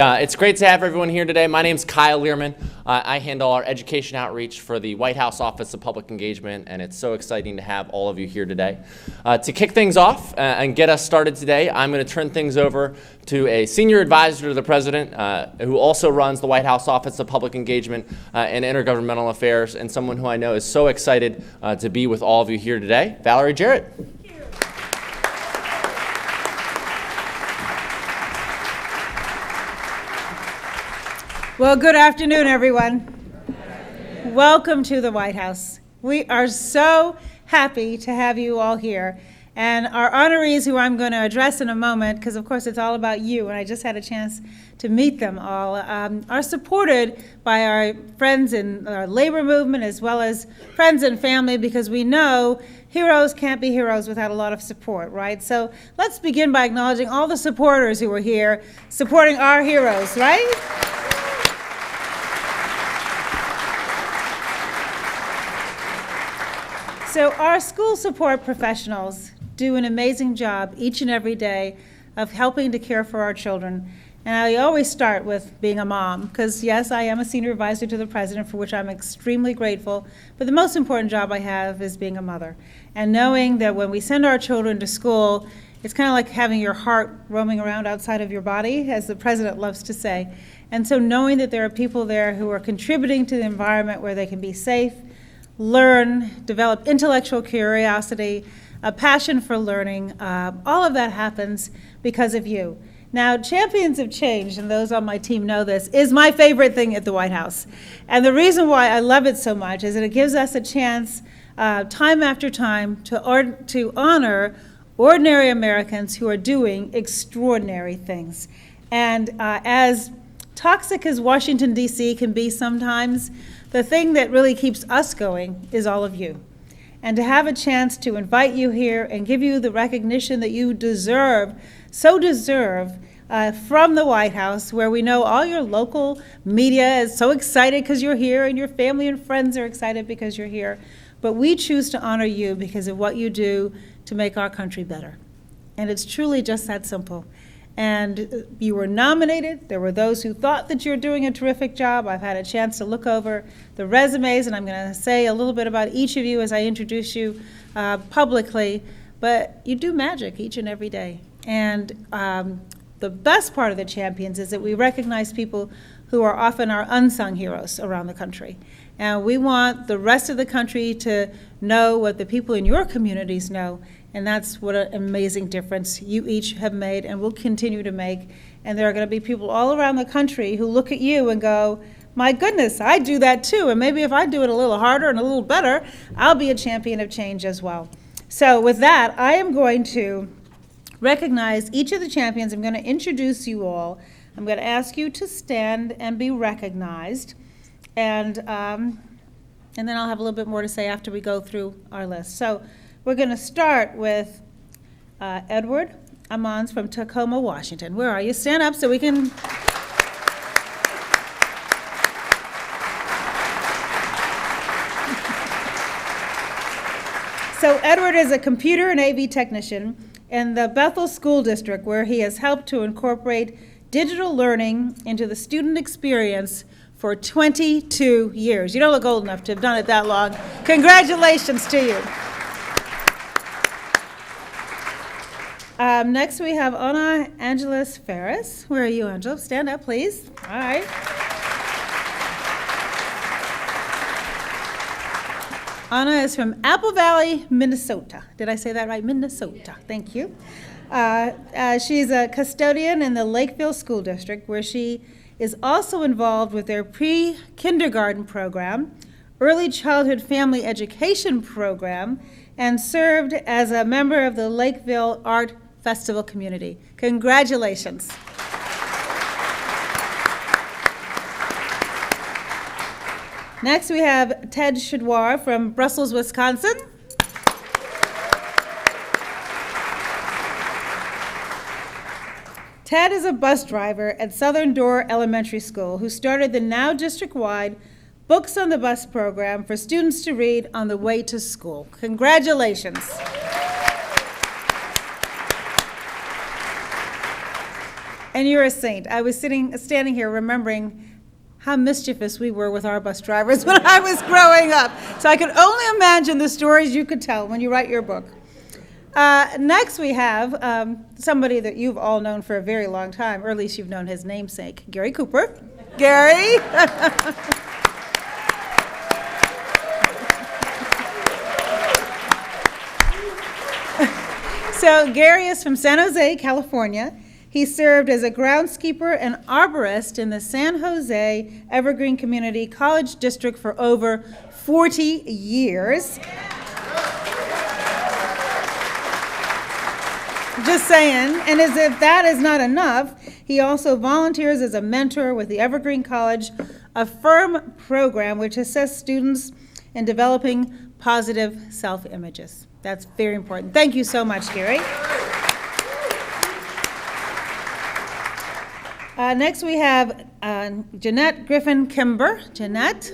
It's great to have everyone here today. My name's Kyle Learman. I handle our education outreach for the White House Office of Public Engagement, and it's so exciting to have all of you here today. To kick things off and get us started today, I'm going to turn things over to a senior advisor to the President who also runs the White House Office of Public Engagement and Intergovernmental Affairs, and someone who I know is so excited to be with all of you here today, Valerie Jarrett. Well, good afternoon, everyone. Welcome to the White House. We are so happy to have you all here. And our honorees, who I'm going to address in a moment, because of course it's all about you, and I just had a chance to meet them all, are supported by our friends in our labor movement as well as friends and family, because we know heroes can't be heroes without a lot of support, right? So let's begin by acknowledging all the supporters who are here supporting our heroes, right? So our school support professionals do an amazing job each and every day of helping to care for our children. And I always start with being a mom, because yes, I am a senior advisor to the President, for which I'm extremely grateful. But the most important job I have is being a mother. And knowing that when we send our children to school, it's kind of like having your heart roaming around outside of your body, as the President loves to say. And so knowing that there are people there who are contributing to the environment where they can be safe, learn, develop intellectual curiosity, a passion for learning. All of that happens because of you. Now, Champions of Change, and those on my team know this, is my favorite thing at the White House. And the reason why I love it so much is that it gives us a chance, time after time, to honor ordinary Americans who are doing extraordinary things. And as toxic as Washington, D.C. can be sometimes, the thing that really keeps us going is all of you. And to have a chance to invite you here and give you the recognition that you deserve, from the White House, where we know all your local media is so excited because you're here, and your family and friends are excited because you're here. But we choose to honor you because of what you do to make our country better. And it's truly just that simple. And you were nominated. There were those who thought that you're doing a terrific job. I've had a chance to look over the resumes, and I'm going to say a little bit about each of you as I introduce you publicly. But you do magic each and every day. And the best part of the Champions is that we recognize people who are often our unsung heroes around the country. And we want the rest of the country to know what the people in your communities know. And that's what an amazing difference you each have made and will continue to make. And there are going to be people all around the country who look at you and go, my goodness, I do that too. And maybe if I do it a little harder and a little better, I'll be a champion of change as well. So with that, I am going to recognize each of the champions. I'm going to introduce you all. I'm going to ask you to stand and be recognized. And then I'll have a little bit more to say after we go through our list. So we're going to start with Edward Ammons from Tacoma, Washington. Where are you? Stand up so we can. So Edward is a computer and AV technician in the Bethel School District, where he has helped to incorporate digital learning into the student experience for 22 years. You don't look old enough to have done it that long. Congratulations to you. Next we have Ana Angeles Ferris. Where are you, Angela? Stand up, please. All right. Ana is from Apple Valley, Minnesota. Did I say that right? Minnesota. Thank you. She's a custodian in the Lakeville School District, where she is also involved with their pre-kindergarten program, early childhood family education program, and served as a member of the Lakeville Art Festival community. Congratulations. Next, we have Ted Shedwar from Brussels, Wisconsin. Ted is a bus driver at Southern Door Elementary School who started the now district-wide Books on the Bus program for students to read on the way to school. Congratulations. And you're a saint. I was standing here remembering how mischievous we were with our bus drivers when I was growing up. So I could only imagine the stories you could tell when you write your book. Next we have somebody that you've all known for a very long time, or at least you've known his namesake, Gary Cooper. Gary. So Gary is from San Jose, California. He served as a groundskeeper and arborist in the San Jose Evergreen Community College District for over 40 years. Just saying. And as if that is not enough, he also volunteers as a mentor with the Evergreen College Affirm program, which assists students in developing positive self-images. That's very important. Thank you so much, Gary. Next we have Jeanette Griffin Kimber. Jeanette.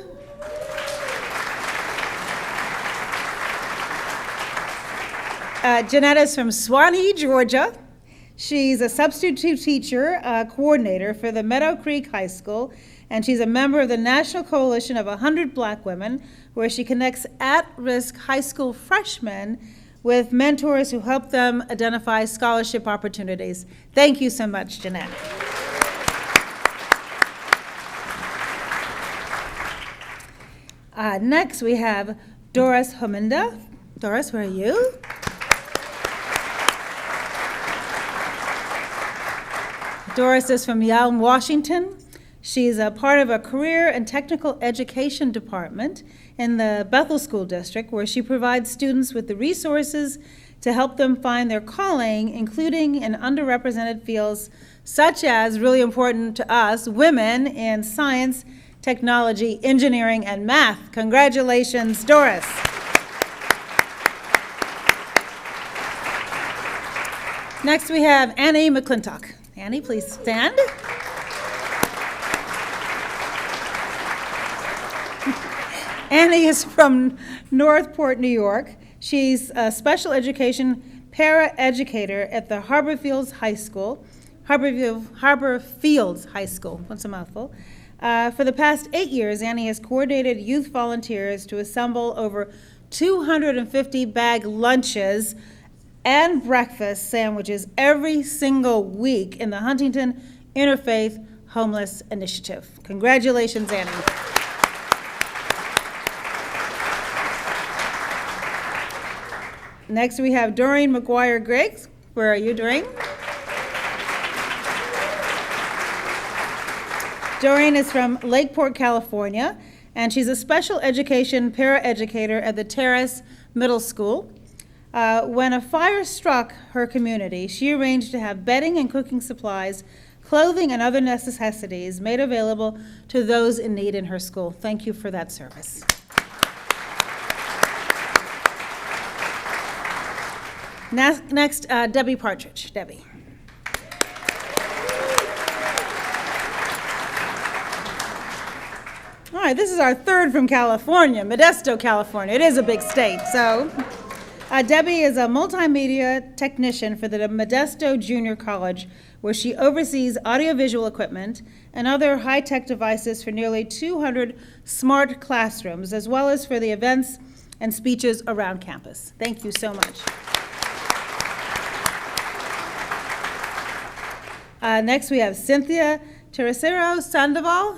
Jeanette is from Suwanee, Georgia. She's a substitute teacher coordinator for the Meadow Creek High School, and she's a member of the National Coalition of 100 Black Women, where she connects at-risk high school freshmen with mentors who help them identify scholarship opportunities. Thank you so much, Jeanette. Next, we have Doris Hominda. Doris, where are you? Doris is from Yelm, Washington. She's a part of a career and technical education department in the Bethel School District, where she provides students with the resources to help them find their calling, including in underrepresented fields such as, really important to us, women in science, technology, engineering, and math. Congratulations, Doris. Next, we have Annie McClintock. Annie, please stand. Annie is from Northport, New York. She's a special education para-educator at the Harborfields High School. Harborfields High School, what's a mouthful? For the past 8 years, Annie has coordinated youth volunteers to assemble over 250 bag lunches and breakfast sandwiches every single week in the Huntington Interfaith Homeless Initiative. Congratulations, Annie. Next, we have Doreen McGuire-Griggs. Where are you, Doreen? Doreen is from Lakeport, California, and she's a special education paraeducator at the Terrace Middle School. When a fire struck her community, she arranged to have bedding and cooking supplies, clothing, and other necessities made available to those in need in her school. Thank you for that service. Next, Debbie Partridge. Debbie. All right, this is our third from California, Modesto, California. It is a big state, so. Debbie is a multimedia technician for the Modesto Junior College, where she oversees audiovisual equipment and other high-tech devices for nearly 200 smart classrooms, as well as for the events and speeches around campus. Thank you so much. Next, we have Cynthia Tercero Sandoval.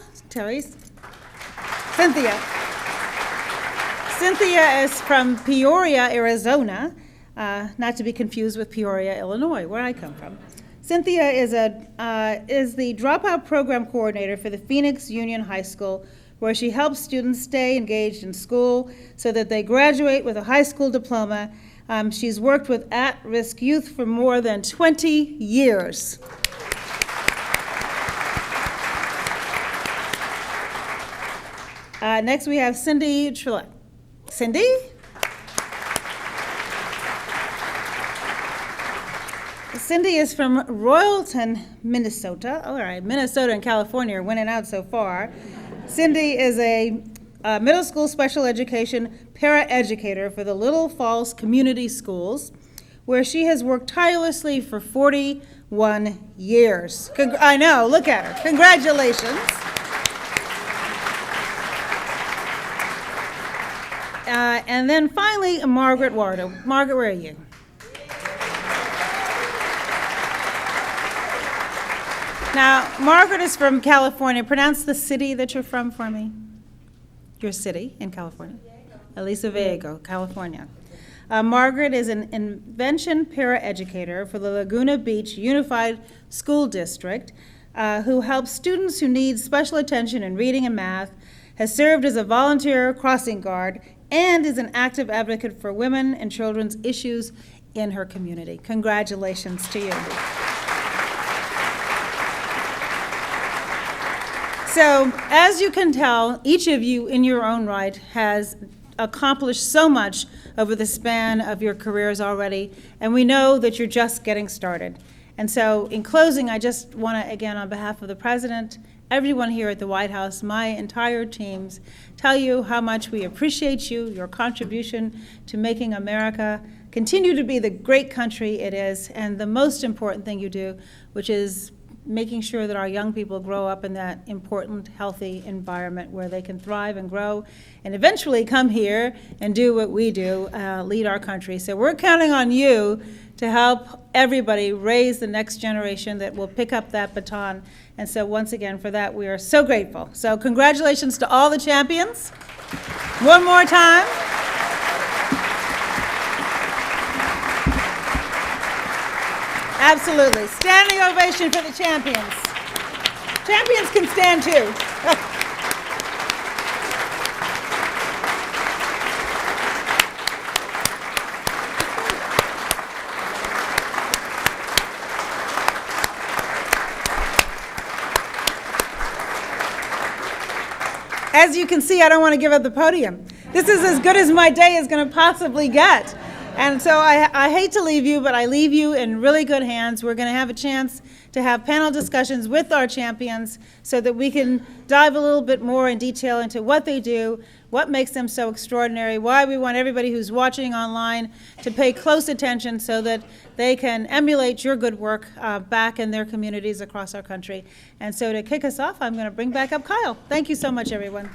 Cynthia is from Peoria, Arizona, not to be confused with Peoria, Illinois, where I come from. Cynthia is the dropout program coordinator for the Phoenix Union High School, where she helps students stay engaged in school so that they graduate with a high school diploma. She's worked with at-risk youth for more than 20 years. Next, we have Cindy Trillette. Cindy? Cindy is from Royalton, Minnesota. All right, Minnesota and California are winning out so far. Cindy is a middle school special education paraeducator for the Little Falls Community Schools, where she has worked tirelessly for 40 21 years. I know, look at her. Congratulations. And then finally, Margaret Wardo. Margaret, where are you? Now, Margaret is from California. Pronounce the city that you're from for me. Your city in California. Aliso Viejo, California. Margaret is an intervention paraeducator for the Laguna Beach Unified School District who helps students who need special attention in reading and math, has served as a volunteer crossing guard, and is an active advocate for women and children's issues in her community. Congratulations to you. So, as you can tell, each of you in your own right has accomplished so much over the span of your careers already, and we know that you're just getting started. And so, in closing, I just want to, again, on behalf of the President, everyone here at the White House, my entire teams, tell you how much we appreciate you, your contribution to making America continue to be the great country it is, and the most important thing you do, which is making sure that our young people grow up in that important, healthy environment where they can thrive and grow and eventually come here and do what we do, lead our country. So we're counting on you to help everybody raise the next generation that will pick up that baton. And so once again, for that, we are so grateful. So congratulations to all the champions. One more time. Absolutely. Standing ovation for the champions. Champions can stand too. As you can see, I don't want to give up the podium. This is as good as my day is going to possibly get. And so I hate to leave you, but I leave you in really good hands. We're going to have a chance to have panel discussions with our champions so that we can dive a little bit more in detail into what they do, what makes them so extraordinary, why we want everybody who's watching online to pay close attention so that they can emulate your good work back in their communities across our country. And so to kick us off, I'm going to bring back up Kyle. Thank you so much, everyone.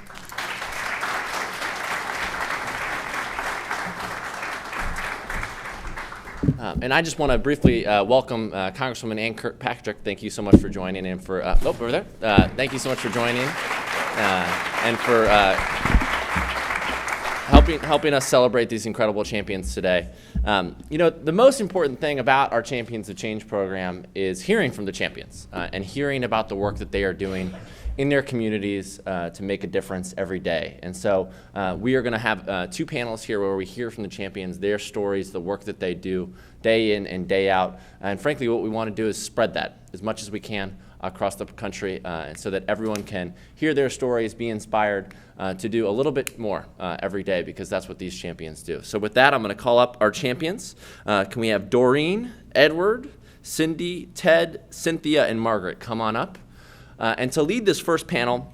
And I just want to briefly welcome Congresswoman Ann Kirkpatrick. Thank you so much for joining and for, over there. Thank you so much for joining and for helping us celebrate these incredible champions today. You know, the most important thing about our Champions of Change program is hearing from the champions and hearing about the work that they are doing in their communities to make a difference every day. And so we are going to have two panels here where we hear from the champions, their stories, the work that they do day in and day out. And frankly, what we want to do is spread that as much as we can across the country and so that everyone can hear their stories, be inspired to do a little bit more every day, because that's what these champions do. So with that, I'm going to call up our champions. Can we have Doreen, Edward, Cindy, Ted, Cynthia, and Margaret come on up? And to lead this first panel,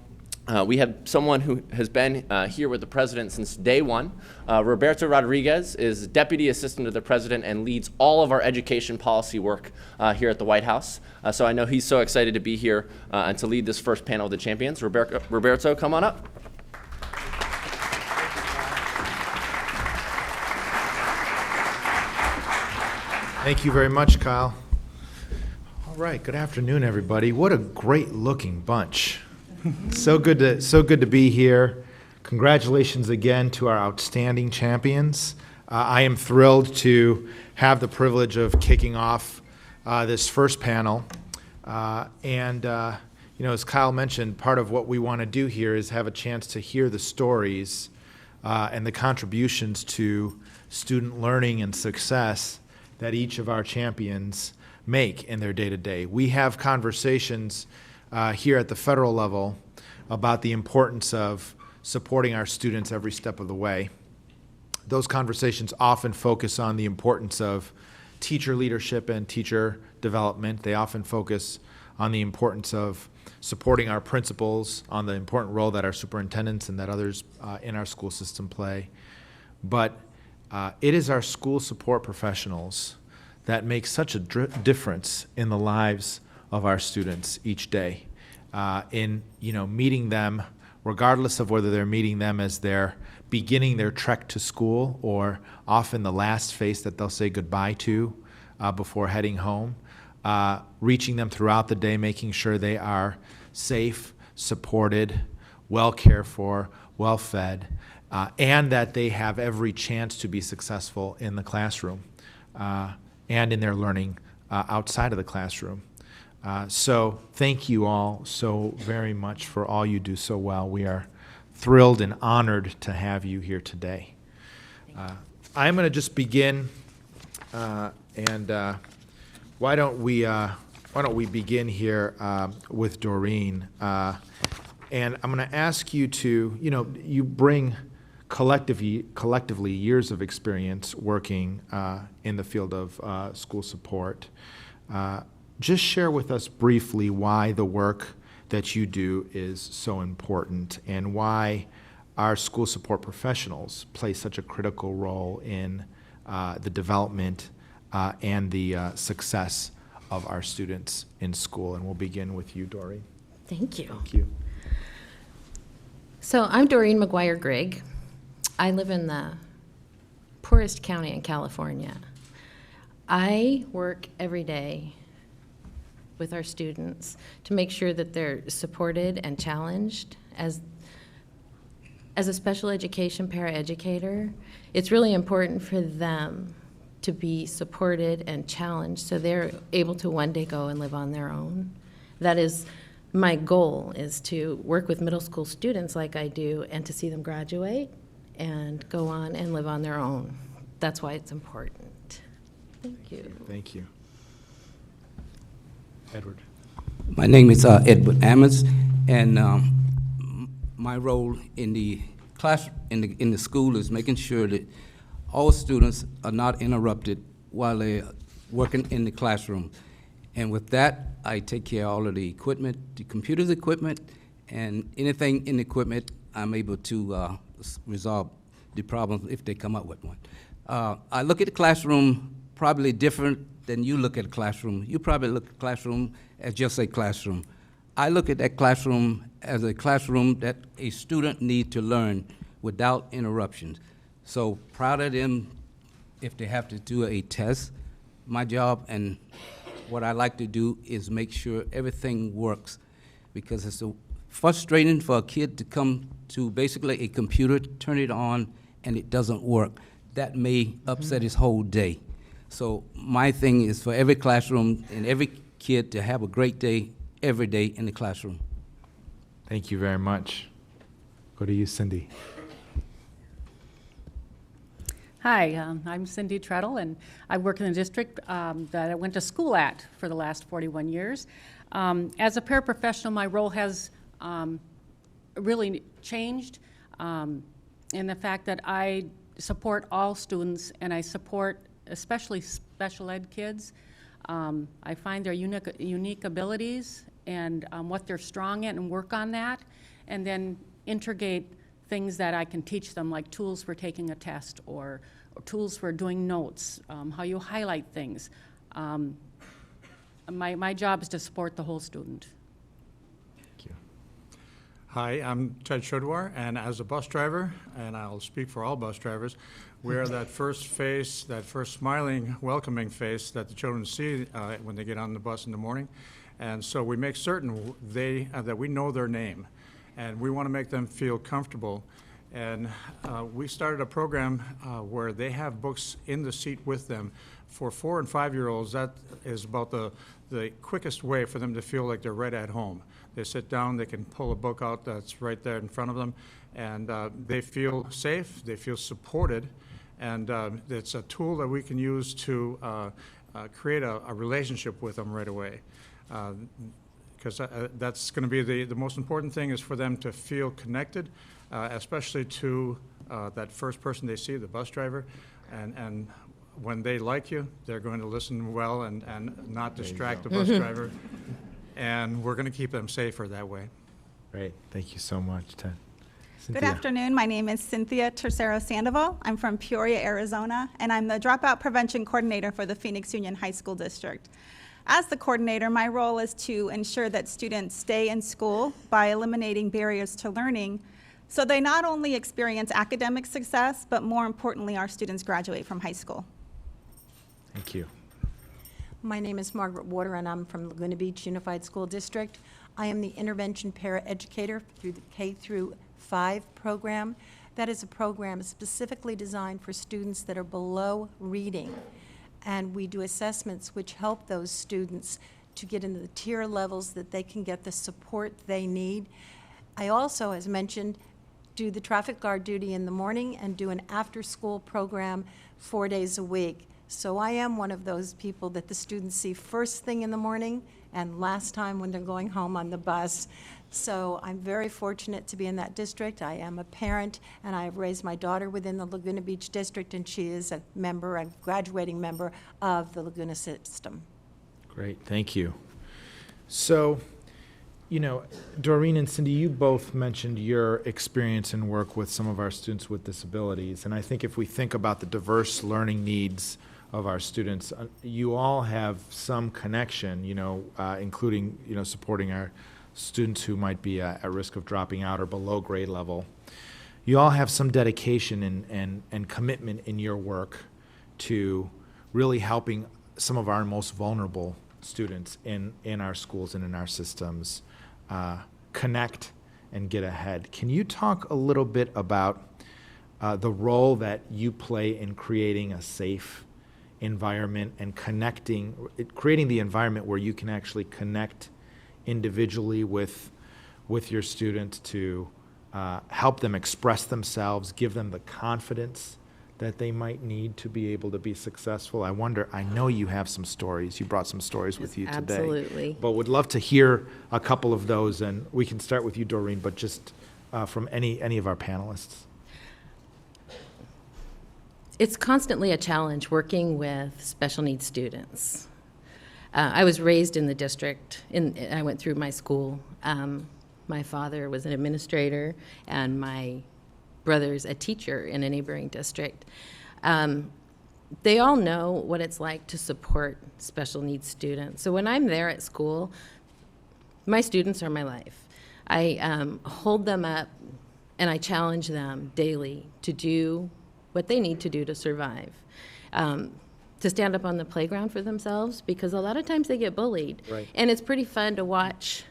we have someone who has been here with the President since day one. Roberto Rodriguez is Deputy Assistant to the President and leads all of our education policy work here at the White House. So I know he's so excited to be here and to lead this first panel of the champions. Roberto, come on up. Thank you very much, Kyle. All right, good afternoon, everybody. What a great-looking bunch. So good to be here. Congratulations again to our outstanding champions. I am thrilled to have the privilege of kicking off this first panel. You know, as Kyle mentioned, part of what we want to do here is have a chance to hear the stories and the contributions to student learning and success that each of our champions make in their day-to-day. We have conversations here at the federal level about the importance of supporting our students every step of the way. Those conversations often focus on the importance of teacher leadership and teacher development. They often focus on the importance of supporting our principals, on the important role that our superintendents and that others in our school system play. But it is our school support professionals that make such a difference in the lives of our students each day. In meeting them, regardless of whether they're meeting them as they're beginning their trek to school or often the last face that they'll say goodbye to before heading home, reaching them throughout the day, making sure they are safe, supported, well cared for, well fed, and that they have every chance to be successful in the classroom and in their learning outside of the classroom. So thank you all so very much for all you do so well. We are thrilled and honored to have you here today. I'm going to just begin, and why don't we begin here with Doreen? And I'm going to ask you to, you bring collectively years of experience working in the field of school support. Just share with us briefly why the work that you do is so important and why our school support professionals play such a critical role in the development and the success of our students in school. And we'll begin with you, Doreen. Thank you. Thank you. So I'm Doreen McGuire-Grigg. I live in the poorest county in California. I work every day with our students to make sure that they're supported and challenged. As a special education paraeducator, it's really important for them to be supported and challenged so they're able to one day go and live on their own. That is my goal, is to work with middle school students like I do and to see them graduate and go on and live on their own. That's why it's important. Thank you. Thank you. Edward. My name is Edward Amos, and my role in the class in the school is making sure that all students are not interrupted while they're working in the classroom. And with that, I take care of all of the equipment, the computer's equipment, and anything in the equipment, I'm able to resolve the problems if they come up with one. I look at the classroom probably different than you look at a classroom. You probably look at a classroom as just a classroom. I look at that classroom as a classroom that a student needs to learn without interruptions. So proud of them if they have to do a test. My job and what I like to do is make sure everything works, because it's so frustrating for a kid to come to basically a computer, turn it on, and it doesn't work. That may upset his whole day. So my thing is for every classroom and every kid to have a great day every day in the classroom. Thank you very much. Go to you, Cindy. Hi, I'm Cindy Treadle, and I work in the district that I went to school at for the last 41 years. As a paraprofessional, my role has really changed in the fact that I support all students, and I support especially special ed kids. I find their unique abilities and what they're strong at and work on that, and then integrate things that I can teach them, like tools for taking a test or tools for doing notes, how you highlight things. My job is to support the whole student. Thank you. Hi, I'm Ted Shodwar, and as a bus driver, and I'll speak for all bus drivers, we're that first face, that first smiling, welcoming face that the children see when they get on the bus in the morning. And so we make certain that we know their name, and we want to make them feel comfortable. And we started a program where they have books in the seat with them. For 4 and 5-year-olds, that is about the quickest way for them to feel like they're right at home. They sit down, they can pull a book out that's right there in front of them, and they feel safe, they feel supported, and it's a tool that we can use to create a relationship with them right away. Because that's going to be the most important thing, is for them to feel connected, especially to that first person they see, the bus driver, and when they like you, they're going to listen well and not distract the bus driver, and we're going to keep them safer that way. Great. Thank you so much, Ted. Good Cynthia. afternoon. My name is Cynthia Tercero Sandoval. I'm from Peoria, Arizona, and I'm the Dropout Prevention Coordinator for the Phoenix Union High School District. As the coordinator, my role is to ensure that students stay in school by eliminating barriers to learning so they not only experience academic success, but more importantly, our students graduate from high school. Thank you. My name is Margaret Water, and I'm from Laguna Beach Unified School District. I am the intervention paraeducator through the K through 5 program. That is a program specifically designed for students that are below reading. And we do assessments which help those students to get into the tier levels that they can get the support they need. I also, as mentioned, do the traffic guard duty in the morning and do an after-school program 4 days a week. So I am one of those people that the students see first thing in the morning and last time when they're going home on the bus. So I'm very fortunate to be in that district. I am a parent, and I have raised my daughter within the Laguna Beach district, and she is a member, a graduating member of the Laguna system. Great, thank you. So, you know, Doreen and Cindy, you both mentioned your experience and work with some of our students with disabilities. And I think if we think about the diverse learning needs of our students, you all have some connection, including, supporting our students who might be at risk of dropping out or below grade level. You all have some dedication and commitment in your work to really helping some of our most vulnerable students in our schools and in our systems connect and get ahead. Can you talk a little bit about the role that you play in creating a safe environment and creating the environment where you can actually connect individually with your students to help them express themselves, give them the confidence that they might need to be able to be successful? I know you have some stories. You brought some stories with you today. Absolutely. But would love to hear a couple of those, and we can start with you, Doreen, but just from any of our panelists. It's constantly a challenge working with special needs students. I was raised in the district, I went through my school. My father was an administrator, and my brother's a teacher in a neighboring district. They all know what it's like to support special needs students. So when I'm there at school, my students are my life. I hold them up, and I challenge them daily to do what they need to do to survive. To stand up on the playground for themselves, because a lot of times they get bullied. Right. And it's pretty fun to watch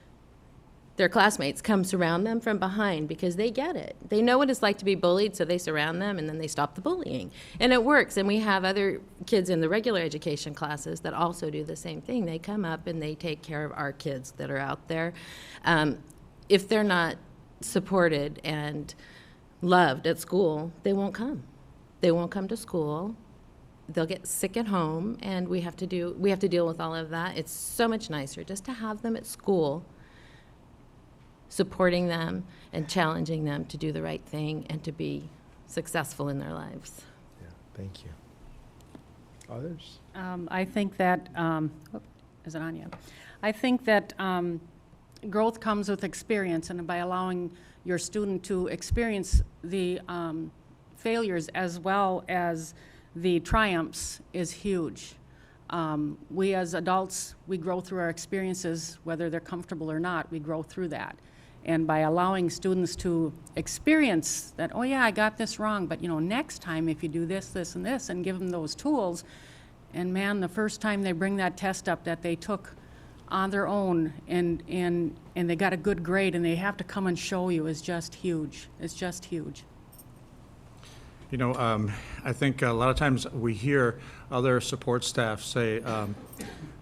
their classmates come surround them from behind, because they get it. They know what it's like to be bullied, so they surround them, and then they stop the bullying. And it works, and we have other kids in the regular education classes that also do the same thing. They come up and they take care of our kids that are out there. If they're not supported and loved at school, they won't come. They won't come to school. They'll get sick at home, and we have to deal with all of that. It's so much nicer just to have them at school, supporting them and challenging them to do the right thing and to be successful in their lives. Yeah, thank you. Others? I think that, is it on yet? I think that growth comes with experience, and by allowing your student to experience the failures as well as the triumphs is huge. We as adults, we grow through our experiences, whether they're comfortable or not, we grow through that. And by allowing students to experience that, oh yeah, I got this wrong, but next time if you do this, this, and this, and give them those tools, and man, the first time they bring that test up that they took on their own and they got a good grade and they have to come and show you is just huge. It's just huge. I think a lot of times we hear other support staff say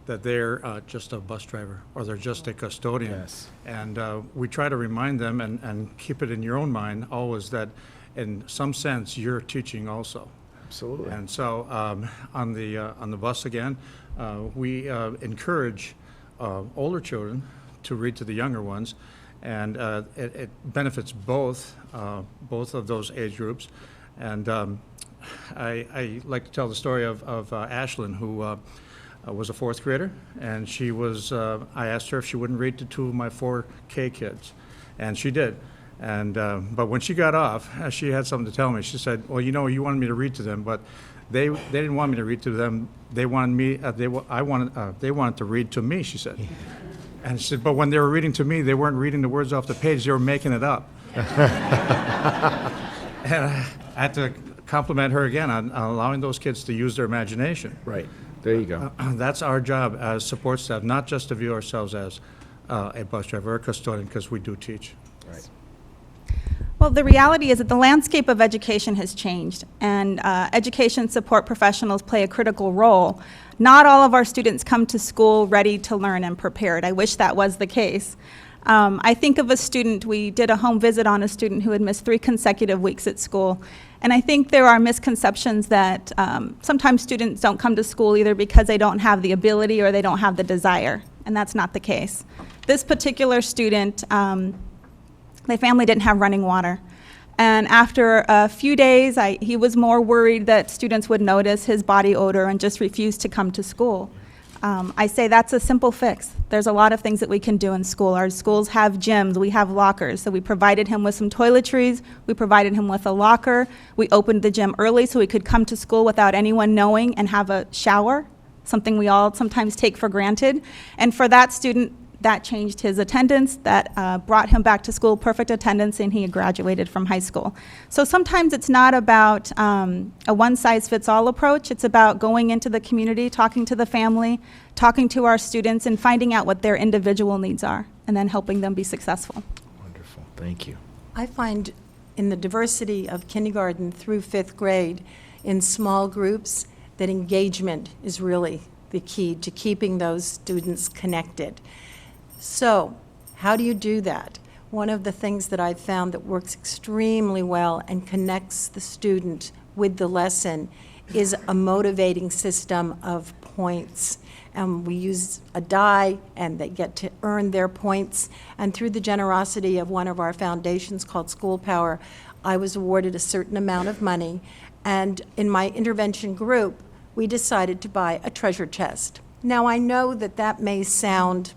that they're just a bus driver or they're just a custodian. Yes. And we try to remind them and keep it in your own mind always that in some sense you're teaching also. Absolutely. And so on the bus again, we encourage older children to read to the younger ones, and it benefits both of those age groups. And I like to tell the story of Ashlyn, who was a fourth grader, and she was, I asked her if she wouldn't read to two of my 4K kids, and she did. And, but when she got off, she had something to tell me. She said, well, you know, you wanted me to read to them, but they didn't want me to read to them. They wanted me, they wanted to read to me, she said. And she said, but when they were reading to me, they weren't reading the words off the page, they were making it up. And I had to compliment her again on allowing those kids to use their imagination. Right. There you go. That's our job as support staff, not just to view ourselves as a bus driver or a custodian, because we do teach. Right. Well, the reality is that the landscape of education has changed, and education support professionals play a critical role. Not all of our students come to school ready to learn and prepared. I wish that was the case. I think of a student, we did a home visit on a student who had missed 3 consecutive weeks at school. And I think there are misconceptions that sometimes students don't come to school either because they don't have the ability or they don't have the desire, and that's not the case. This particular student, their family didn't have running water. And after a few days, he was more worried that students would notice his body odor and just refused to come to school. I say that's a simple fix. There's a lot of things that we can do in school. Our schools have gyms, we have lockers. So we provided him with some toiletries, we provided him with a locker. We opened the gym early so he could come to school without anyone knowing and have a shower, something we all sometimes take for granted. And for that student, that changed his attendance, that brought him back to school, perfect attendance, and he graduated from high school. So sometimes it's not about a one-size-fits-all approach. It's about going into the community, talking to the family, talking to our students, and finding out what their individual needs are, and then helping them be successful. Wonderful. Thank you. I find in the diversity of kindergarten through 5th grade in small groups that engagement is really the key to keeping those students connected. So, how do you do that? One of the things that I've found that works extremely well and connects the student with the lesson is a motivating system of points. And we use a die, and they get to earn their points. And through the generosity of one of our foundations called School Power, I was awarded a certain amount of money. And in my intervention group, we decided to buy a treasure chest. Now, I know that that may sound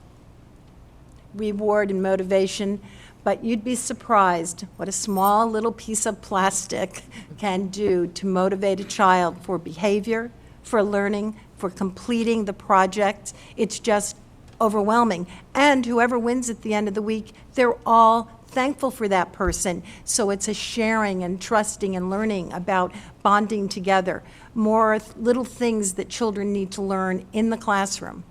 reward and motivation, but you'd be surprised what a small little piece of plastic can do to motivate a child for behavior, for learning, for completing the project. It's just overwhelming. And whoever wins at the end of the week, they're all thankful for that person. So it's a sharing and trusting and learning about bonding together. More little things that children need to learn in the classroom.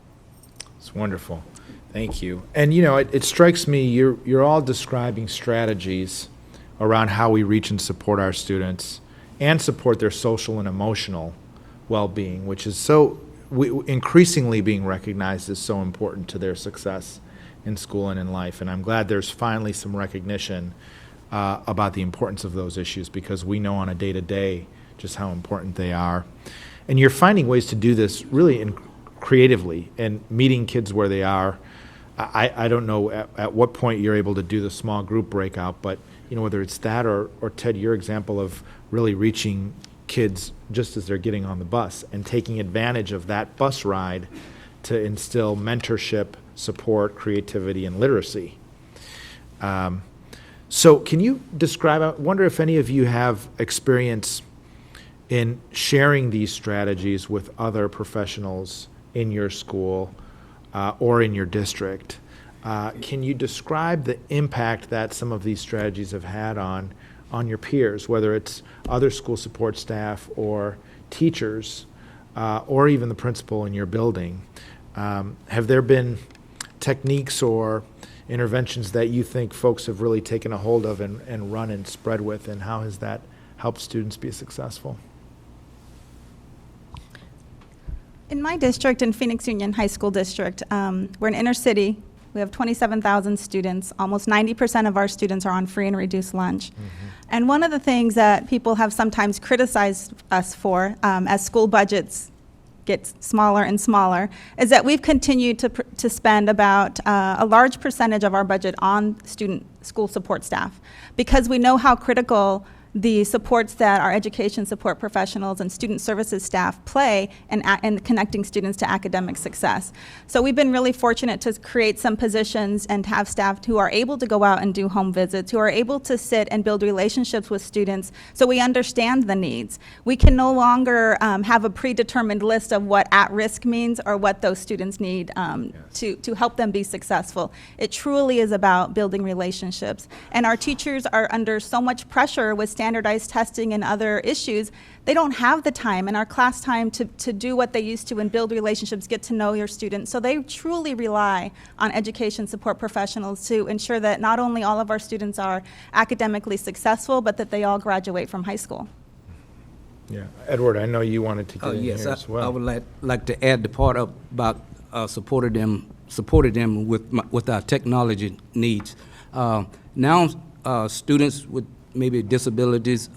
It's wonderful. Thank you. And you know, it strikes me you're all describing strategies around how we reach and support our students and support their social and emotional well-being, which is so increasingly being recognized as so important to their success in school and in life. And I'm glad there's finally some recognition about the importance of those issues, because we know on a day-to-day just how important they are. And you're finding ways to do this really creatively and meeting kids where they are. I don't know at what point you're able to do the small group breakout, but you know, whether it's that or Ted, your example of really reaching kids just as they're getting on the bus and taking advantage of that bus ride to instill mentorship, support, creativity, and literacy. So can you describe, I wonder if any of you have experience in sharing these strategies with other professionals in your school or in your district. Can you describe the impact that some of these strategies have had on your peers, whether it's other school support staff or teachers or even the principal in your building? Have there been techniques or interventions that you think folks have really taken a hold of and run and spread with, and how has that helped students be successful? In my district, in Phoenix Union High School District, we're an inner city. We have 27,000 students. Almost 90% of our students are on free and reduced lunch. And one of the things that people have sometimes criticized us for as school budgets get smaller and smaller is that we've continued to spend about a large percentage of our budget on school support staff, because we know how critical the supports that our education support professionals and student services staff play in connecting students to academic success. So we've been really fortunate to create some positions and have staff who are able to go out and do home visits, who are able to sit and build relationships with students so we understand the needs. We can no longer have a predetermined list of what at-risk means or what those students need to help them be successful. It truly is about building relationships. And our teachers are under so much pressure with standardized testing and other issues. They don't have the time in our class time to do what they used to and build relationships, get to know your students. So they truly rely on education support professionals to ensure that not only all of our students are academically successful, but that they all graduate from high school. Yeah. Edward, I know you wanted to get in Yes, here as well. I would like to add the part about supporting them with our technology needs. Now, students with maybe disabilities,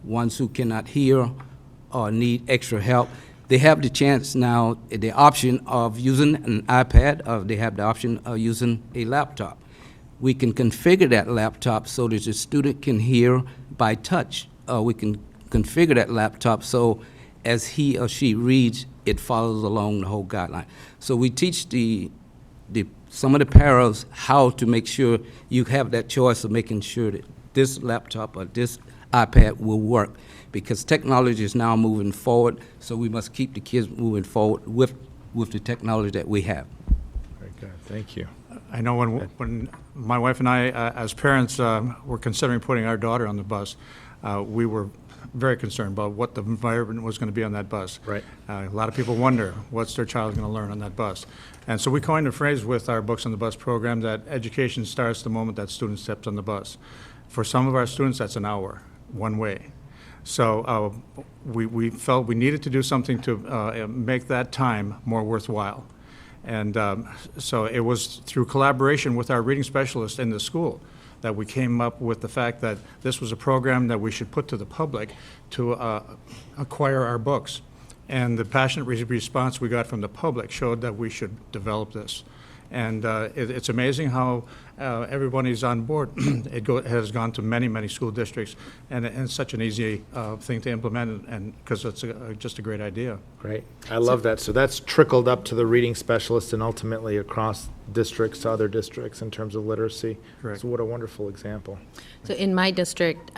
ones who cannot hear or need extra help, they have the chance now, the option of using an iPad, or they have the option of using a laptop. We can configure that laptop so that the student can hear by touch. We can configure that laptop so as he or she reads, it follows along the whole guideline. So we teach some of the paras how to make sure you have that choice of making sure that this laptop or this iPad will work, because technology is now moving forward, so we must keep the kids moving forward with the technology that we have. Very good, thank you. I know when my wife and I, as parents, were considering putting our daughter on the bus, we were very concerned about what the environment was going to be on that bus. Right. A lot of people wonder what's their child going to learn on that bus. And so we coined a phrase with our Books on the Bus program that education starts the moment that student steps on the bus. For some of our students, that's an hour, one way. So we felt we needed to do something to make that time more worthwhile. And so it was through collaboration with our reading specialist in the school that we came up with the fact that this was a program that we should put to the public to acquire our books. And the passionate response we got from the public showed that we should develop this. And it's amazing how everybody's on board. It has gone to many, many school districts, and it's such an easy thing to implement, and because it's just a great idea. Great, I love that. So that's trickled up to the reading specialists and ultimately across districts to other districts in terms of literacy. Correct. So what a wonderful example. So in my district,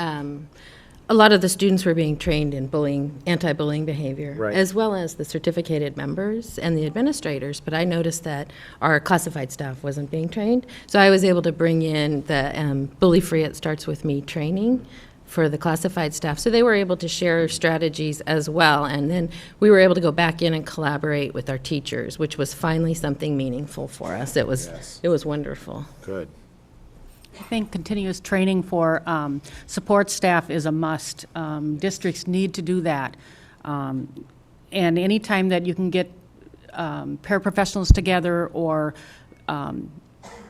a lot of the students were being trained in bullying, anti-bullying behavior, Right. as well as the certificated members and the administrators. But I noticed that our classified staff wasn't being trained. So I was able to bring in the Bully Free It Starts With Me training for the classified staff. So they were able to share strategies as well. And then we were able to go back in and collaborate with our teachers, which was finally something meaningful for us. It was, Yes. it was wonderful. Good. I think continuous training for support staff is a must. Districts need to do that. And anytime that you can get paraprofessionals together or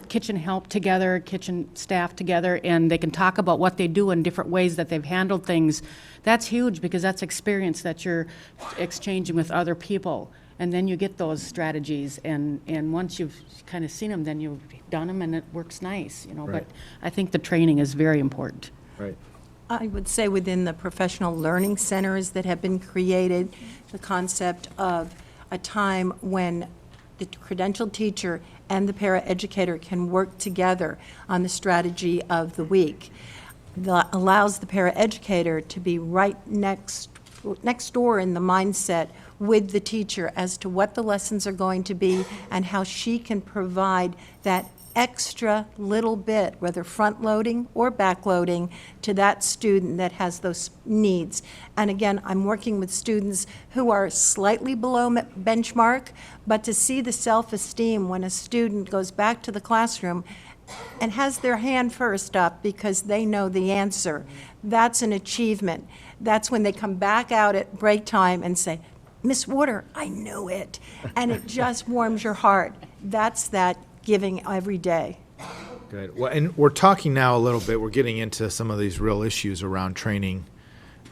kitchen help together, kitchen staff together, and they can talk about what they do in different ways that they've handled things, that's huge, because that's experience that you're exchanging with other people. And then you get those strategies, and once you've kind of seen them, then you've done them, and it works nice, you know. Right. But I think the training is very important. Right. I would say within the professional learning centers that have been created, the concept of a time when the credentialed teacher and the paraeducator can work together on the strategy of the week that allows the paraeducator to be right next door in the mindset with the teacher as to what the lessons are going to be and how she can provide that extra little bit, whether front-loading or back-loading, to that student that has those needs. And again, I'm working with students who are slightly below benchmark, but to see the self-esteem when a student goes back to the classroom and has their hand first up because they know the answer, that's an achievement. That's when they come back out at break time and say, "Miss Water, I knew it." And it just warms your heart. That's that giving every day. Good. Well, and we're talking now a little bit, we're getting into some of these real issues around training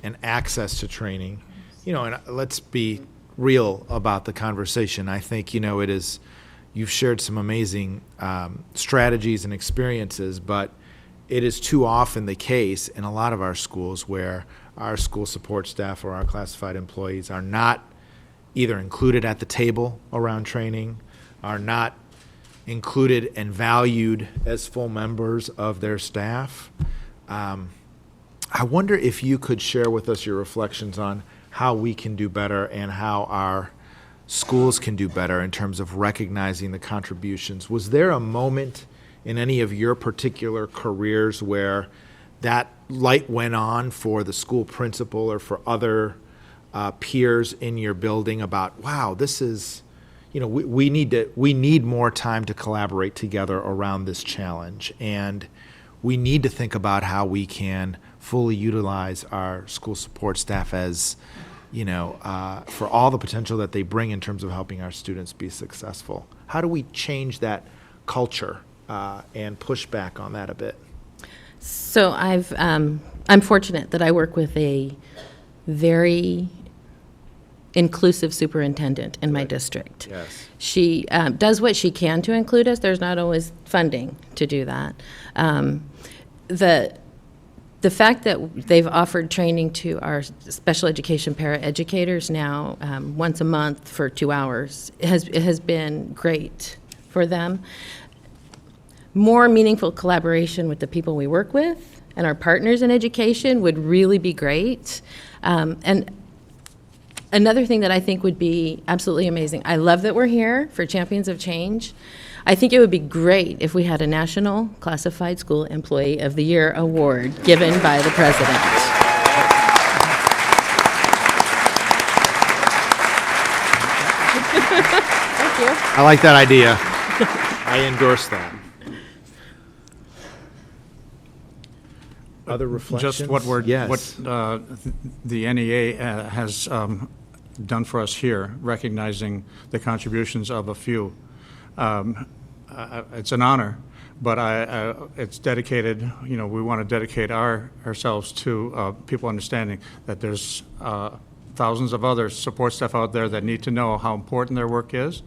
and access to training. You know, and let's be real about the conversation. I think, you know, you've shared some amazing strategies and experiences, but it is too often the case in a lot of our schools where our school support staff or our classified employees are not either included at the table around training, are not included and valued as full members of their staff. I wonder if you could share with us your reflections on how we can do better and how our schools can do better in terms of recognizing the contributions. Was there a moment in any of your particular careers where that light went on for the school principal or for other peers in your building about, wow, this is, we need more time to collaborate together around this challenge, and we need to think about how we can fully utilize our school support staff as, for all the potential that they bring in terms of helping our students be successful. How do we change that culture and push back on that a bit? So I'm fortunate that I work with a very inclusive superintendent in my district. Yes. She does what she can to include us. There's not always funding to do that. The fact that they've offered training to our special education paraeducators now once a month for 2 hours has been great for them. More meaningful collaboration with the people we work with and our partners in education would really be great. And another thing that I think would be absolutely amazing, I love that we're here for Champions of Change. I think it would be great if we had a National Classified School Employee of the Year award given by the president. Thank you. I like that idea. I endorse that. Other reflections? Just what Yes. the NEA has done for us here, recognizing the contributions of a few. It's an honor, but it's dedicated, we want to dedicate ourselves to people understanding that there's thousands of other support staff out there that need to know how important their work is.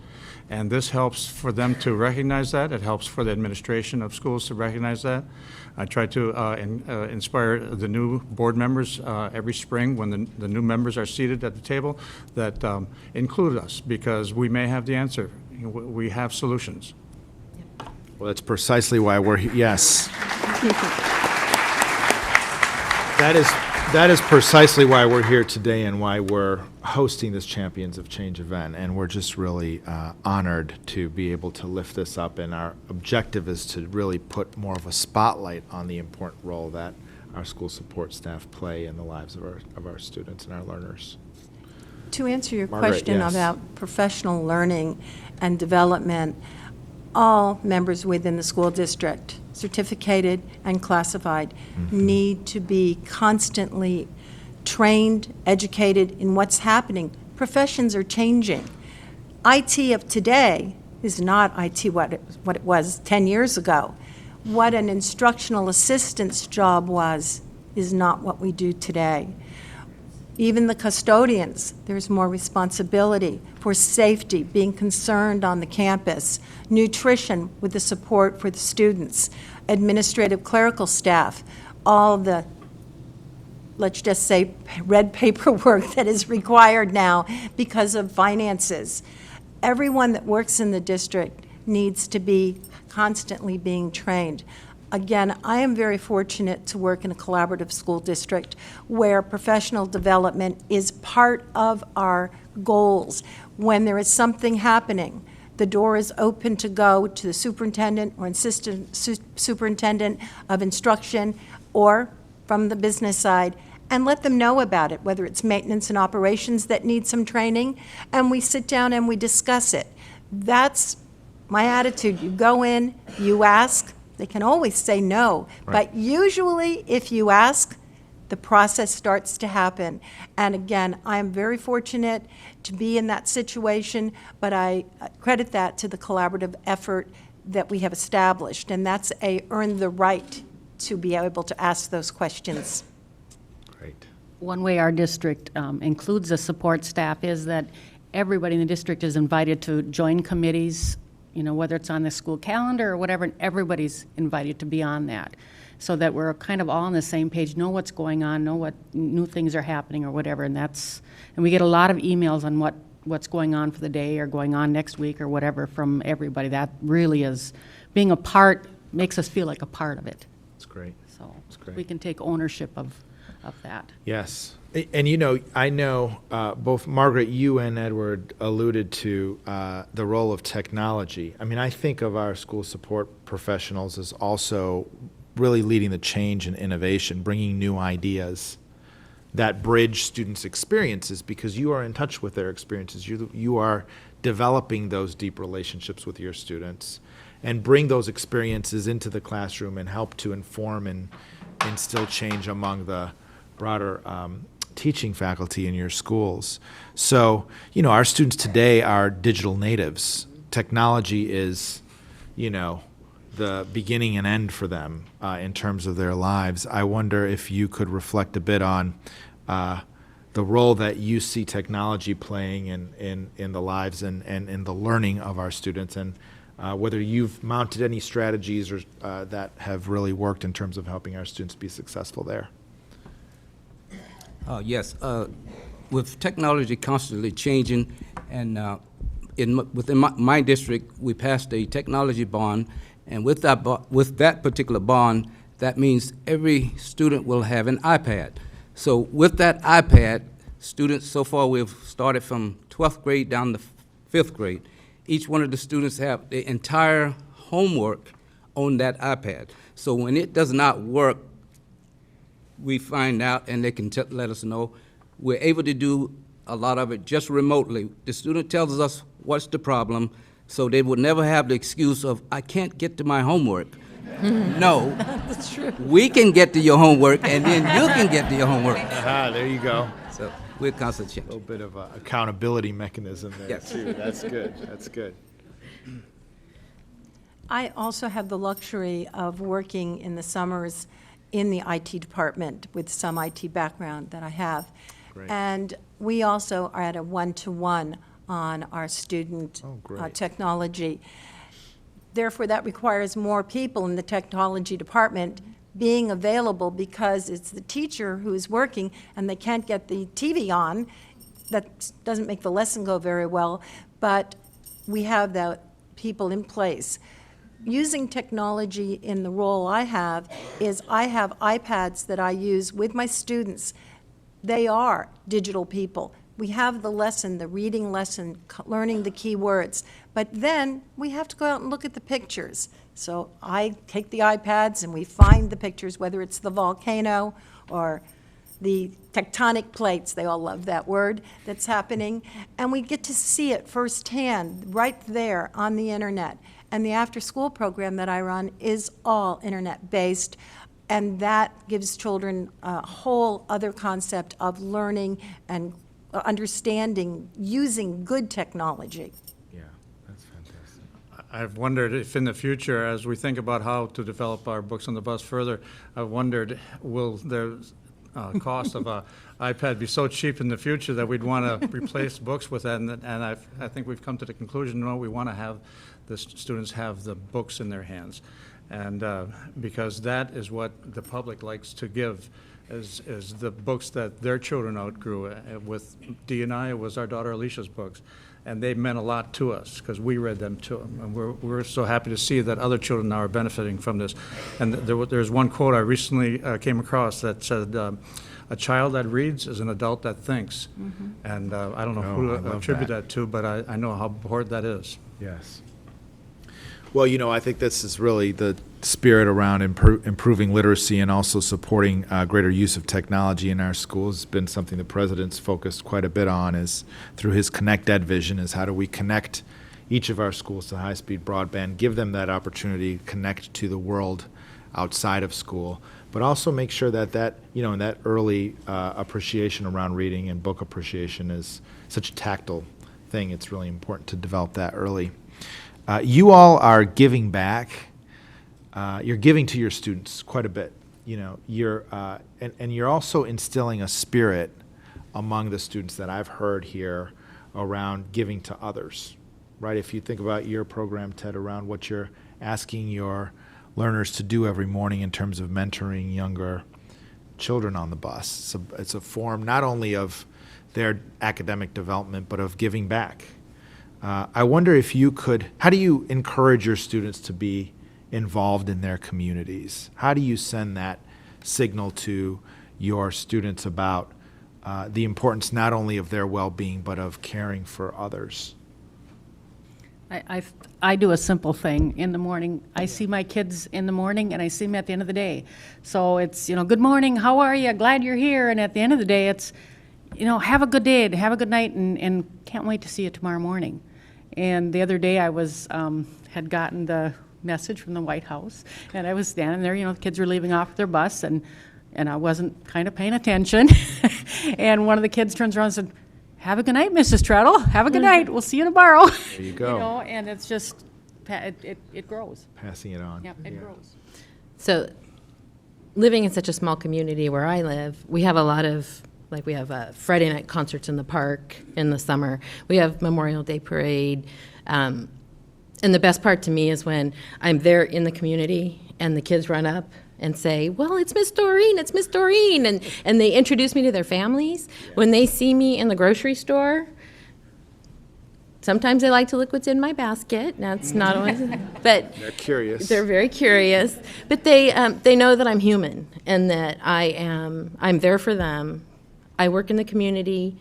And this helps for them to recognize that. It helps for the administration of schools to recognize that. I try to inspire the new board members every spring when the new members are seated at the table that include us, because we may have the answer. We have solutions. Well, that's precisely why we're here. Yes. That is precisely why we're here today and why we're hosting this Champions of Change event. And we're just really honored to be able to lift this up. And our objective is to really put more of a spotlight on the important role that our school support staff play in the lives of our students and our learners. To answer your Margaret, question yes. about professional learning and development, all members within the school district, certificated and classified, need to be constantly trained, educated in what's happening. Professions are changing. IT of today is not IT what it was 10 years ago. What an instructional assistant's job was is not what we do today. Even the custodians, there's more responsibility for safety, being concerned on the campus, nutrition with the support for the students, administrative clerical staff, all the, let's just say, red paperwork that is required now because of finances. Everyone that works in the district needs to be constantly being trained. Again, I am very fortunate to work in a collaborative school district where professional development is part of our goals. When there is something happening, the door is open to go to the superintendent or assistant superintendent of instruction or from the business side and let them know about it, whether it's maintenance and operations that need some training, and we sit down and we discuss it. That's my attitude. You go in, you ask. They can always say no, but usually if you ask, the process starts to happen. And again, I am very fortunate to be in that situation, but I credit that to the collaborative effort that we have established, and that's earned the right to be able to ask those questions. Great. One way our district includes the support staff is that everybody in the district is invited to join committees, whether it's on the school calendar or whatever, and everybody's invited to be on that, so that we're kind of all on the same page, know what's going on, know what new things are happening or whatever, and we get a lot of emails on what's going on for the day or going on next week or whatever from everybody. That really is, being a part, makes us feel like a part of it. That's great. So great. we can take ownership of that. Yes. And I know both Margaret, you and Edward alluded to the role of technology. I mean, I think of our school support professionals as also really leading the change and innovation, bringing new ideas that bridge students' experiences, because you are in touch with their experiences. You are developing those deep relationships with your students and bring those experiences into the classroom and help to inform and instill change among the broader teaching faculty in your schools. So, our students today are digital natives. Technology is, the beginning and end for them in terms of their lives. I wonder if you could reflect a bit on the role that you see technology playing in the lives and in the learning of our students, and whether you've mounted any strategies or that have really worked in terms of helping our students be successful there. Yes, with technology constantly changing, and within my district, we passed a technology bond, and with that particular bond, that means every student will have an iPad. So with that iPad, students, so far we've started from 12th grade down to 5th grade. Each one of the students have the entire homework on that iPad. So when it does not work, we find out and they can let us know. We're able to do a lot of it just remotely. The student tells us what's the problem, so they would never have the excuse of, I can't get to my homework. No. That's true. We can get to your homework, and then you can get to your homework. There you go. So we're constantly A little changing. bit of an accountability mechanism there, Yes. too. That's good. That's good. I also have the luxury of working in the summers in the IT department with some IT background that I have. Great. And we also are at a one-to-one on our student great. technology. Therefore, that requires more people in the technology department being available, because it's the teacher who is working and they can't get the TV on. That doesn't make the lesson go very well, but we have the people in place. Using technology in the role I have is I have iPads that I use with my students. They are digital people. We have the lesson, the reading lesson, learning the key words, but then we have to go out and look at the pictures. So I take the iPads and we find the pictures, whether it's the volcano or the tectonic plates, they all love that word, that's happening, and we get to see it firsthand right there on the internet. And the after-school program that I run is all internet-based, and that gives children a whole other concept of learning and understanding using good technology. Yeah, that's fantastic. I've wondered if in the future, as we think about how to develop our books on the bus further, I've wondered, will the cost of a iPad be so cheap in the future that we'd want to replace books with that? And I think we've come to the conclusion, no, we want to have the students have the books in their hands. And because that is what the public likes to give, is the books that their children outgrew. With Dee and I, it was our daughter Alicia's books. And they meant a lot to us because we read them to them. And we're so happy to see that other children now are benefiting from this. And there's one quote I recently came across that said, a child that reads is an adult that thinks. Mm-hmm. And I don't know Oh, who I to love attribute that. that to, but I know how important that is. Yes. Well, I think this is really the spirit around improving literacy and also supporting greater use of technology in our schools. It's been something the president's focused quite a bit on, is through his Connect Ed vision, is how do we connect each of our schools to high-speed broadband, give them that opportunity to connect to the world outside of school, but also make sure that in that early appreciation around reading and book appreciation is such a tactile thing. It's really important to develop that early. You all are giving back. You're giving to your students quite a bit. You're and you're also instilling a spirit among the students that I've heard here around giving to others. right? If you think about your program, Ted, around what you're asking your learners to do every morning in terms of mentoring younger children on the bus. So it's a form not only of their academic development, but of giving back. I wonder if you could, how do you encourage your students to be involved in their communities? How do you send that signal to your students about the importance not only of their well-being, but of caring for others? I do a simple thing in the morning. I see my kids in the morning and I see them at the end of the day. So it's, good morning, how are you? Glad you're here. And at the end of the day, it's, have a good day and have a good night and can't wait to see you tomorrow morning. And the other day I was, had gotten the message from the White House and I was standing there, the kids were leaving off their bus and I wasn't kind of paying attention. And one of the kids turns around and said, "Have a good night, Mrs. Treadle. Have a good night. We'll see you tomorrow." There you go. And it's just, it grows. Passing it on. Yeah, it grows. So, living in such a small community where I live, we have a lot of, we have Friday night concerts in the park in the summer. We have Memorial Day parade. And the best part to me is when I'm there in the community and the kids run up and say, "Well, it's Miss Doreen, it's Miss Doreen," and they introduce me to their families. When they see me in the grocery store, sometimes they like to look what's in my basket. That's not always, but They're curious. they're very curious. But they know that I'm human and that I'm there for them. I work in the community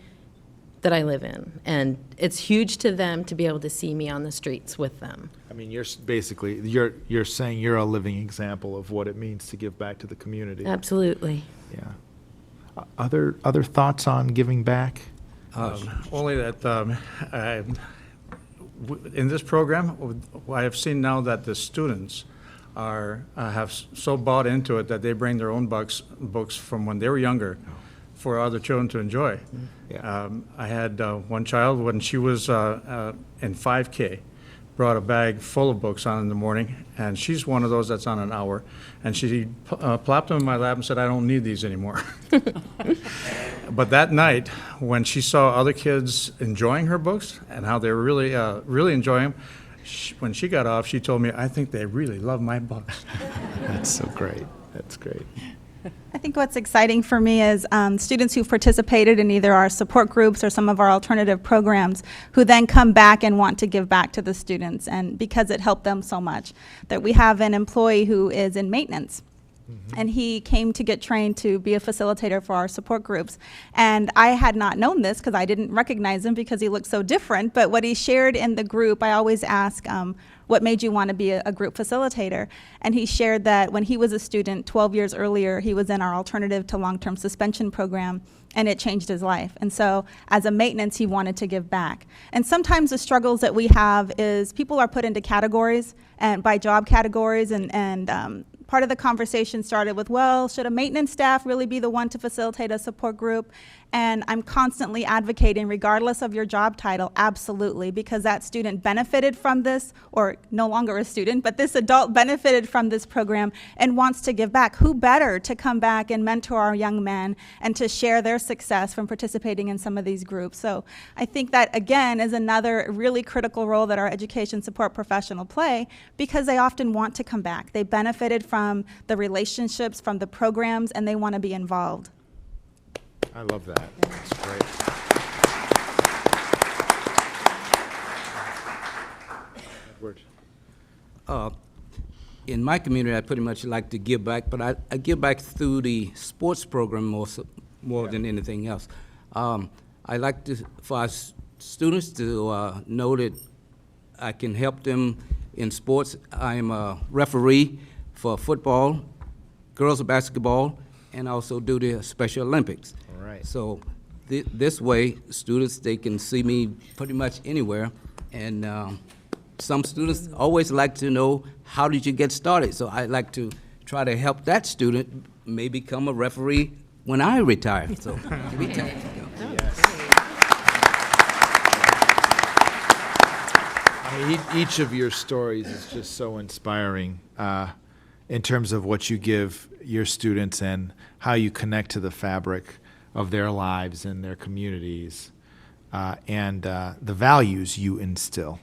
that I live in, and it's huge to them to be able to see me on the streets with them. I mean, you're saying you're a living example of what it means to give back to the community. Absolutely. Yeah. Other thoughts on giving back? Only that in this program, I have seen now that the students have so bought into it that they bring their own books from when they were younger for other children to enjoy. Yeah. I had one child, when she was in 5K, brought a bag full of books on in the morning, and she's one of those that's on an hour, and she plopped them in my lap and said, "I don't need these anymore." But that night, when she saw other kids enjoying her books and how they were really enjoying them, when she got off, she told me, "I think they really love my books." That's so great. That's great. I think what's exciting for me is students who've participated in either our support groups or some of our alternative programs who then come back and want to give back to the students, and because it helped them so much. That we have an employee who is in maintenance. And he came to get trained to be a facilitator for our support groups. And I had not known this because I didn't recognize him because he looked so different. But what he shared in the group, I always ask, what made you want to be a group facilitator? And he shared that when he was a student 12 years earlier, he was in our alternative to long-term suspension program, and it changed his life. And so as a maintenance, he wanted to give back. And sometimes the struggles that we have is people are put into categories, and by job categories, and part of the conversation started with, well, should a maintenance staff really be the one to facilitate a support group? And I'm constantly advocating, regardless of your job title, absolutely, because that student benefited from this, or no longer a student, but this adult benefited from this program and wants to give back. Who better to come back and mentor our young men and to share their success from participating in some of these groups? So I think that, again, is another really critical role that our education support professional play, because they often want to come back. They benefited from the relationships, from the programs, and they want to be involved. I love that. That's great. Edward. In my community, I pretty much like to give back, but I give back through the sports program more than anything else. I like for our students to know that I can help them in sports. I am a referee for football, girls basketball, and also do the Special Olympics. All right. So this way, students, they can see me pretty much anywhere. And some students always like to know, how did you get started? So I like to try to help that student may become a referee when I retire. So every time. I mean, each of your stories is just so inspiring in terms of what you give your students and how you connect to the fabric of their lives and their communities, and the values you instill.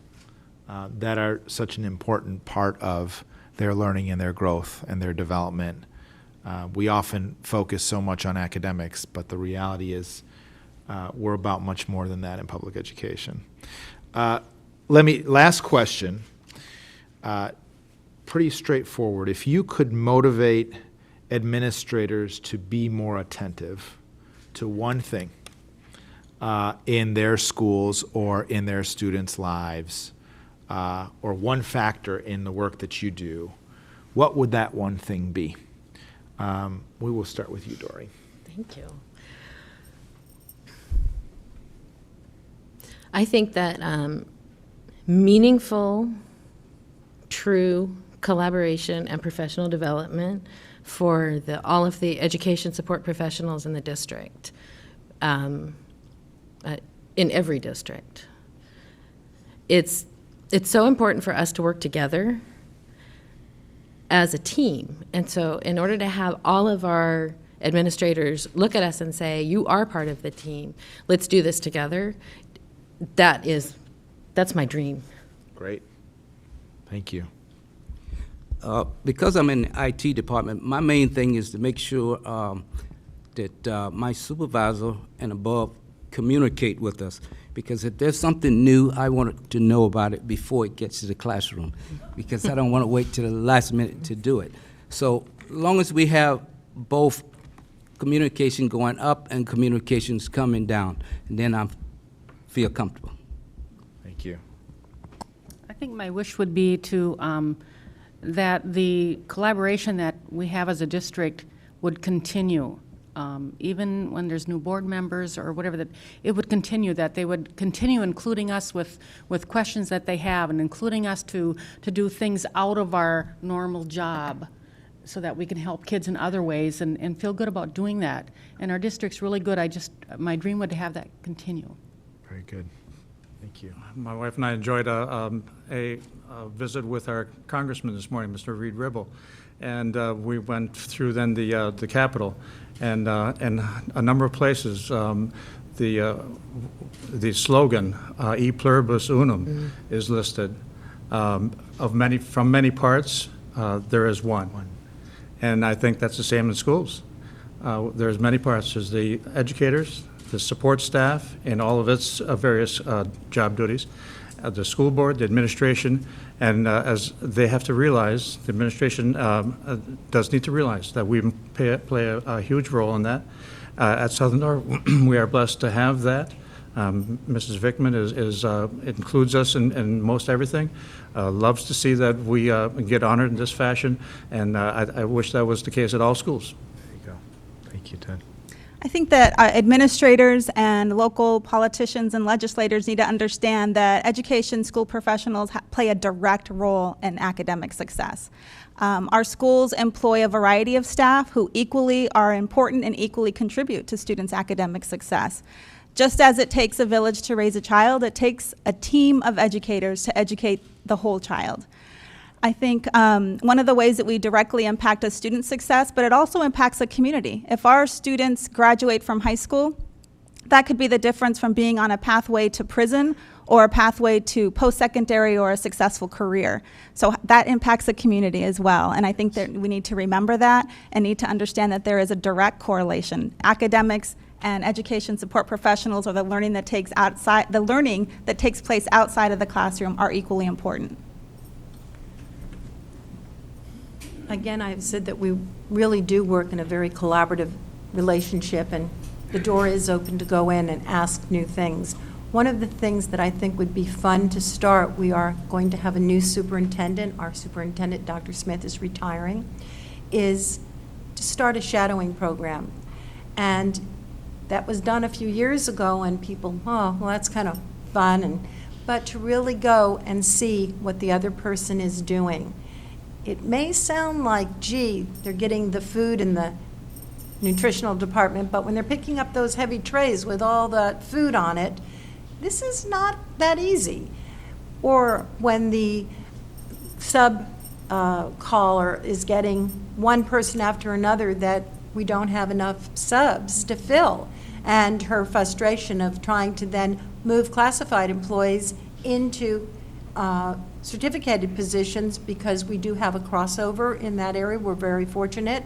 that are such an important part of their learning and their growth and their development. We often focus so much on academics, but the reality is we're about much more than that in public education. Last question, pretty straightforward. If you could motivate administrators to be more attentive to one thing in their schools or in their students' lives, or one factor in the work that you do, what would that one thing be? We will start with you, Dory. Thank you. I think that meaningful, true collaboration and professional development for all of the education support professionals in the district, in every district. It's so important for us to work together as a team. And so in order to have all of our administrators look at us and say, you are part of the team, let's do this together, that's my dream. Great. Thank you. Because I'm in the IT department, my main thing is to make sure that my supervisor and above communicate with us. Because if there's something new, I want to know about it before it gets to the classroom, because I don't want to wait till the last minute to do it. So long as we have both communication going up and communications coming down, and then I feel comfortable. Thank you. I think my wish would be to, that the collaboration that we have as a district would continue. Even when there's new board members or whatever, that it would continue, that they would continue including us with questions that they have, and including us to do things out of our normal job so that we can help kids in other ways and feel good about doing that. And our district's really good. My dream would have that continue. Very good. Thank you. My wife and I enjoyed a visit with our congressman this morning, Mr. Reed Ribble, and we went through then the Capitol, and a number of places. The slogan "E pluribus unum" is listed. From many parts, there is one, and I think that's the same in schools. There's many parts. There's the educators, the support staff in all of its various job duties, the school board, the administration, and as they have to realize, the administration does need to realize that we play a huge role in that. At Southern Door, we are blessed to have that. Mrs. Vickman includes us in most everything, loves to see that we get honored in this fashion, and I wish that was the case at all schools. There you go. Thank you, Ted. I think that administrators and local politicians and legislators need to understand that education school professionals play a direct role in academic success. Our schools employ a variety of staff who equally are important and equally contribute to students' academic success. Just as it takes a village to raise a child, it takes a team of educators to educate the whole child. I think one of the ways that we directly impact a student's success, but it also impacts a community. If our students graduate from high school, that could be the difference from being on a pathway to prison or a pathway to post-secondary or a successful career. So that impacts the community as well. And I think that we need to remember that and need to understand that there is a direct correlation. Academics and education support professionals, or the learning that takes place outside of the classroom, are equally important. Again, I've said that we really do work in a very collaborative relationship, and the door is open to go in and ask new things. One of the things that I think would be fun to start, we are going to have a new superintendent. Our superintendent, Dr. Smith, is retiring, is to start a shadowing program. And that was done a few years ago, and people, oh, well, that's kind of fun. But to really go and see what the other person is doing. It may sound like, gee, they're getting the food in the nutritional department, but when they're picking up those heavy trays with all the food on it, this is not that easy. Or when the caller is getting one person after another that we don't have enough subs to fill, and her frustration of trying to then move classified employees into certificated positions, because we do have a crossover in that area. We're very fortunate.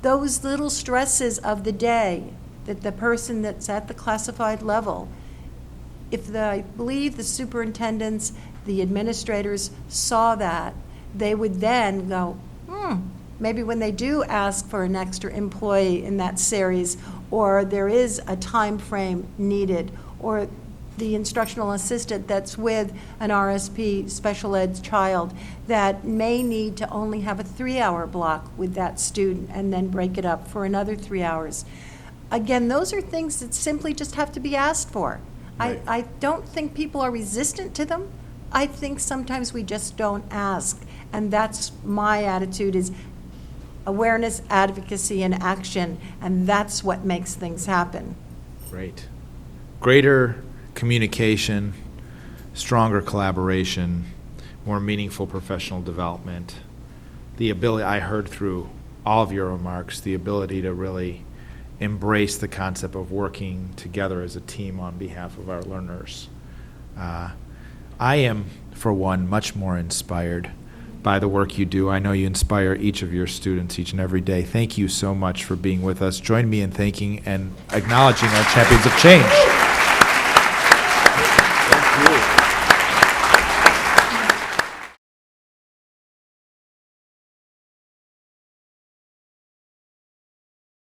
Those little stresses of the day that the person that's at the classified level, I believe the superintendents, the administrators saw that, they would then go, maybe when they do ask for an extra employee in that series, or there is a time frame needed, or the instructional assistant that's with an RSP special ed child that may need to only have a 3-hour block with that student and then break it up for another 3 hours. Again, those are things that simply just have to be asked for. Right. I don't think people are resistant to them. I think sometimes we just don't ask. And that's my attitude, is awareness, advocacy, and action, and that's what makes things happen. Great. Greater communication, stronger collaboration, more meaningful professional development. The ability, I heard through all of your remarks, the ability to really embrace the concept of working together as a team on behalf of our learners. I am, for one, much more inspired by the work you do. I know you inspire each of your students each and every day. Thank you so much for being with us. Join me in thanking and acknowledging our champions of change.